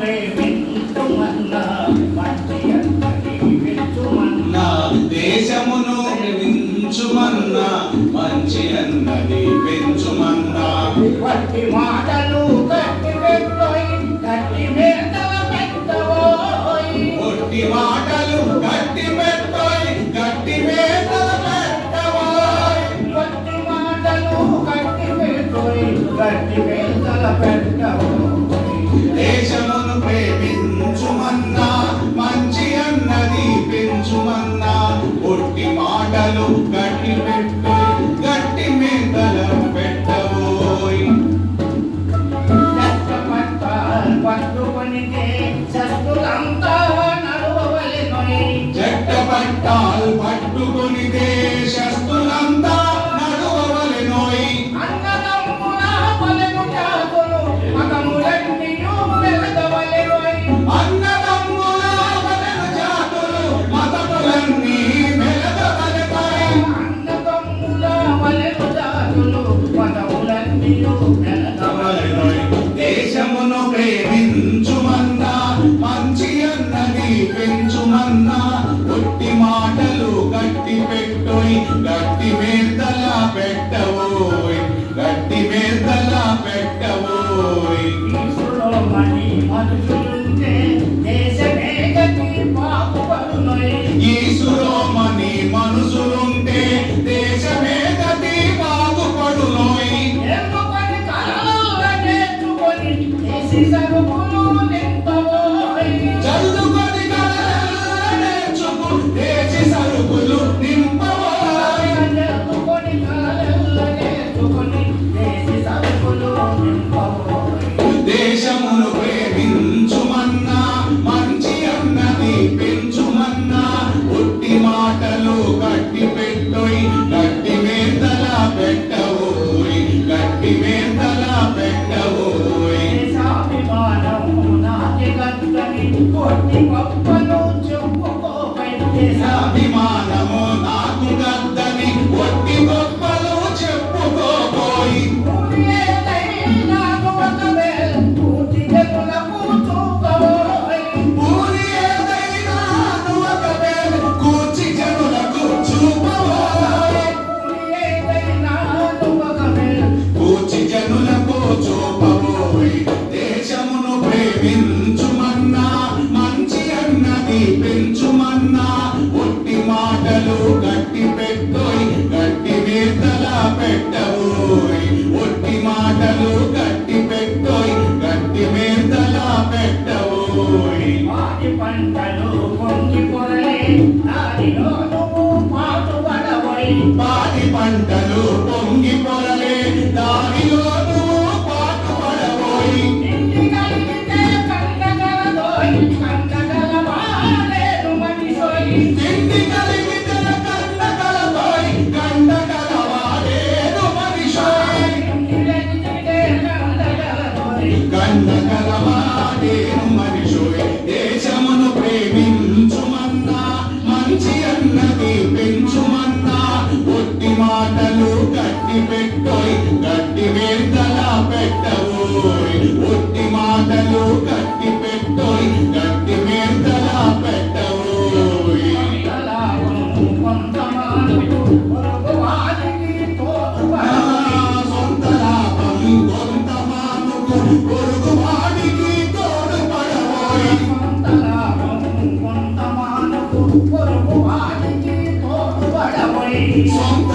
ప్రేమించుమన్నా మంచి అన్నది పెంచుమన్నా దేశమును ప్రేమించుమన్నా మంచి అన్నది పెంచుమన్నా వట్టి మాటలు గట్టి పెట్టోయ్ గట్టి మేతల పెట్టవోయ్ వట్టి మాటలు గట్టి పెట్టోయ్ గట్టి మేతల పెట్టవోయ్ వట్టి మాటలు గట్టి పెట్టోయ్ గట్టి మేతల పెట్టవోయ్ దేశమును ప్రేమించుమన్నా మంచి అన్నది పెంచుమన్నా ఒట్టి మాటలు గట్టి పెట్టోయ్ గట్టి మేతల పెట్టవోయ్ పట్టుకొనితే శస్త్రులంతా నడవవలెనోయ్ చెట్ట పట్టాలు పట్టుకొనిదే శస్త్రులంతా నడువవలెనోయ్ అన్నదమ్ముల బలము జాతులు మతములన్నీయు వెలగవలెనోయ్ అన్నదమ్ముల బలము జాతులు మతములన్నీ మెలగవలెనోయ్ అన్నదమ్ముల బలము జాతులు మతములన్నీయు వెలగవలెనోయ్ దేశమును ప్రేమించుమన్నా మంచి అన్నది పెంచుమన్నా ఒట్టి మాటలు గట్టి పెట్టోయ్ గట్టి మేతల పెట్టవోయ్ గట్టి మేతల పెట్టవోయ్ ఈసులో మని మనుషులుంటే దేశమే గతి బాగుపడునోయ్ యేసులోమని మనుషులుంటే దేశమే గతి బాగుపడునోయ్ ఎన్నుకొని కలల నేర్చుకొని దేశి సరుకులు నింపవోయ్ చదువుకొని కలల నేర్చుకు దేశి సరుకులు నింపవోయ్ ఎన్నుకొని కలల నేర్చుకొని దేశి సరుకులు నింపవోయ్ దేశమును ప్రేమించుమన్నా మంచి అన్నది పెంచుమన్నా ఒట్టి మాటలు గట్టి పెట్టోయ్ గట్టి మేతల పెట్టవోయ్ గట్టి మేతల పెట్టవోయ్ దేశాభిమానము నాటి గంటని కొట్టి గొప్పను చెప్పుకోపై దేశాభిమానము నాకు గద్దని ఒట్టి గొప్పలు చెప్పుకోబోయ్ భూమి ఏదైనా ఒకవేళ పూర్తి జనులకు చూపవోయ్ ఊరి ఏదైనా ఒకవేళ కూర్చి జనులకు చూపవోయ్ భూమి ఏదైనా ఒకవేళ కూర్చి జనులకు చూపవోయ్ దేశమును ప్రేమించుమన్నా మంచి అన్నది పెంచుమన్నా ఒట్టి మాటలు గట్టి పెట్టోయ్ గట్టి మేతల పెట్టవోయ్ ఒట్టి మాటలు గట్టి పెట్టోయ్ గట్టి మేతల పెట్టవోయ్ వాటి పంటలు పొంగి పొరలే దానిలో నువ్వు పాటుపడవోయ్ పాటి పంటలు పొంగి పొరలే దానిలో నువ్వు పాటుపడవోయ్ ఇంటి కలిగితే కండగలదోయ్ కండగలవాడేను మనిషోయ్ తిండి కలిగితే కండగలతోయ్ కండగలవాడేను మనిషోయ్ ఇంటి కలిగితే కండగలదోయ్ కండగలవాడేను మనిషోయ్ దేశమును ప్రేమించుమన్నా మంచి అన్నది పెంచుమన్నా ఒట్టి మాటలు గట్టి పెట్టోయ్ గట్టి మేతల పెట్టవోయ్ ఒట్టి మాటలు గట్టి పెట్టోయ్ గట్టి మేతల పెట్టవోయ్ కొంతమంది పొరుగువారికి తోడుపడవోయ్ సొంత లాభం కొంత మానుకు పొరుగువాడికి తోడుపడవోయ్ కొంతలాభం కొంతమానకు పొరుగువారికి తోడుపడవోయ్ సొంత